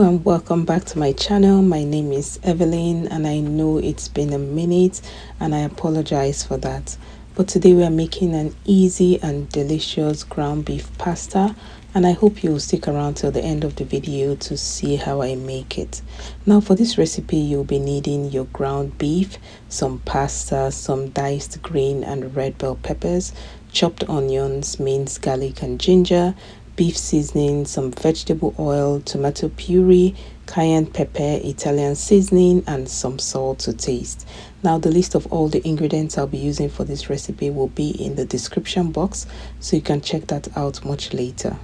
and welcome back to my channel. My name is Evelyn and I know it's been a minute and I apologize for that. But today we are making an easy and delicious ground beef pasta and I hope you'll stick around till the end of the video to see how I make it. Now for this recipe you'll be needing your ground beef, some pasta, some diced green and red bell peppers, chopped onions, minced garlic and ginger, beef seasoning, some vegetable oil, tomato puree, cayenne pepper, Italian seasoning, and some salt to taste. Now the list of all the ingredients I'll be using for this recipe will be in the description box, so you can check that out much later.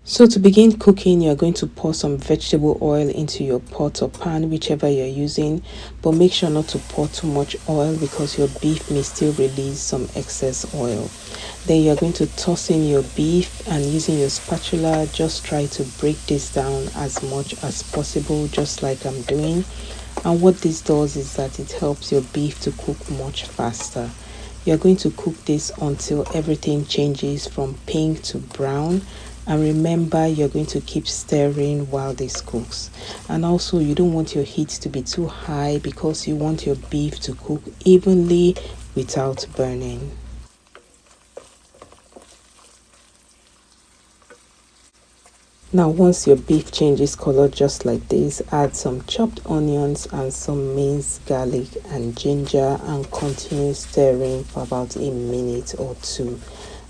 So to begin cooking, you're going to pour some vegetable oil into your pot or pan, whichever you're using, but make sure not to pour too much oil because your beef may still release some excess oil. Then you're going to toss in your beef and using your spatula, just try to break this down as much as possible, just like I'm doing. And what this does is that it helps your beef to cook much faster. You're going to cook this until everything changes from pink to brown. And remember, you're going to keep stirring while this cooks. And also, you don't want your heat to be too high because you want your beef to cook evenly without burning. Now once your beef changes color just like this, add some chopped onions and some minced garlic and ginger and continue stirring for about a minute or two.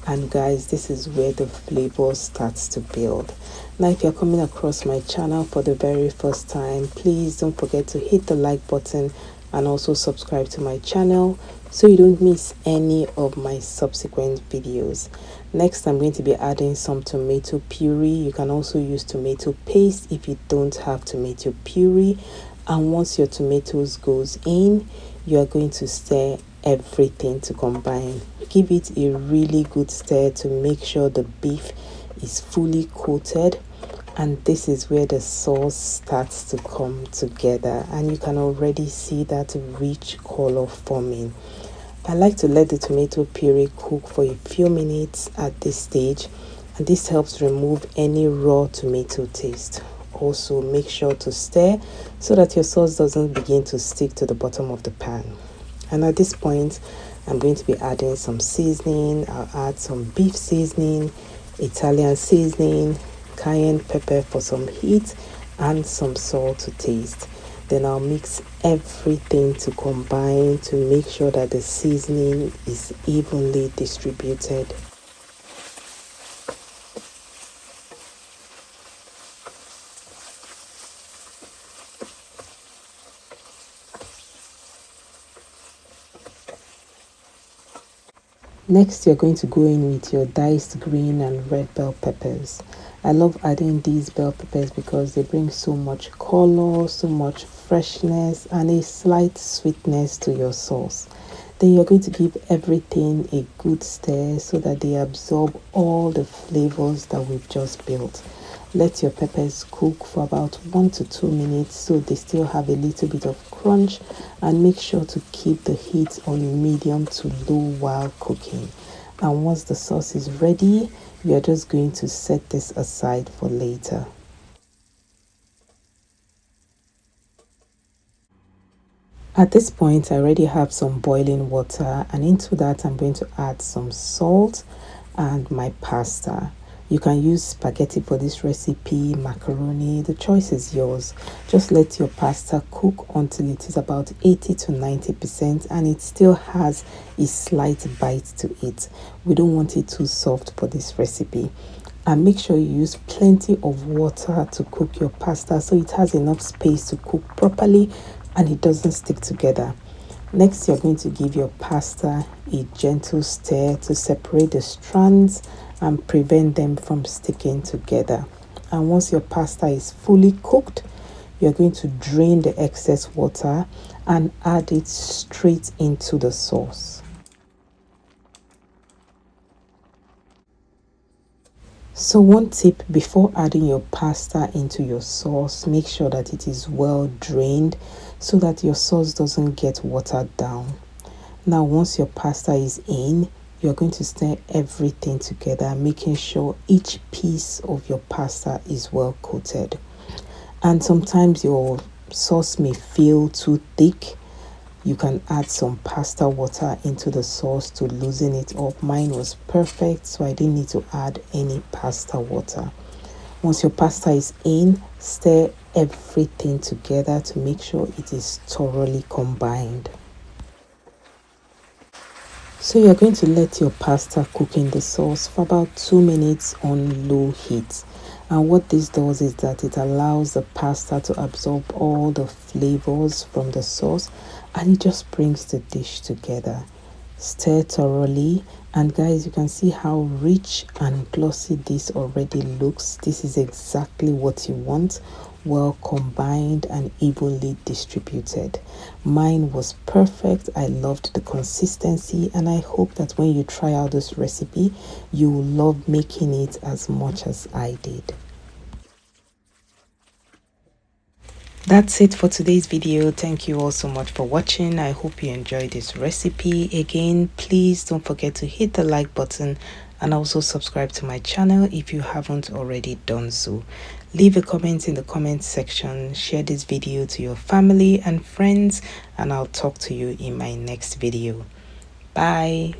And guys, this is where the flavor starts to build. Now if you're coming across my channel for the very first time, please don't forget to hit the like button and also subscribe to my channel so you don't miss any of my subsequent videos. Next, I'm going to be adding some tomato puree. You can also use tomato paste if you don't have tomato puree. And once your tomatoes goes in, you are going to stir everything to combine. Give it a really good stir to make sure the beef is fully coated. And this is where the sauce starts to come together, and you can already see that rich color forming. I like to let the tomato puree cook for a few minutes at this stage, and this helps remove any raw tomato taste. Also make sure to stir so that your sauce doesn't begin to stick to the bottom of the pan. And at this point I'm going to be adding some seasoning. I'll add some beef seasoning, Italian seasoning, cayenne pepper for some heat, and some salt to taste. Then I'll mix everything to combine to make sure that the seasoning is evenly distributed. Next, you're going to go in with your diced green and red bell peppers. I love adding these bell peppers because they bring so much color, so much freshness, and a slight sweetness to your sauce. Then you're going to give everything a good stir so that they absorb all the flavors that we've just built. Let your peppers cook for about 1 to 2 minutes so they still have a little bit of crunch, and make sure to keep the heat on medium to low while cooking. And once the sauce is ready, we are just going to set this aside for later. At this point, I already have some boiling water, and into that I'm going to add some salt and my pasta. You can use spaghetti for this recipe, macaroni, the choice is yours. Just let your pasta cook until it is about 80 to 90% and it still has a slight bite to it. We don't want it too soft for this recipe. And make sure you use plenty of water to cook your pasta so it has enough space to cook properly and it doesn't stick together. Next, you're going to give your pasta a gentle stir to separate the strands and prevent them from sticking together. And once your pasta is fully cooked, you're going to drain the excess water and add it straight into the sauce. So one tip before adding your pasta into your sauce, make sure that it is well drained so that your sauce doesn't get watered down. Now once your pasta is in, you're going to stir everything together, making sure each piece of your pasta is well coated. And sometimes your sauce may feel too thick. You can add some pasta water into the sauce to loosen it up. Mine was perfect, so I didn't need to add any pasta water. Once your pasta is in, stir everything together to make sure it is thoroughly combined. So you're going to let your pasta cook in the sauce for about 2 minutes on low heat. And what this does is that it allows the pasta to absorb all the flavors from the sauce, and it just brings the dish together. Stir thoroughly, and guys, you can see how rich and glossy this already looks. This is exactly what you want, well combined and evenly distributed. Mine was perfect. I loved the consistency, and I hope that when you try out this recipe, you will love making it as much as I did. That's it for today's video. Thank you all so much for watching. I hope you enjoyed this recipe. Again, please don't forget to hit the like button and also subscribe to my channel if you haven't already done so. Leave a comment in the comment section, share this video to your family and friends, and I'll talk to you in my next video. Bye.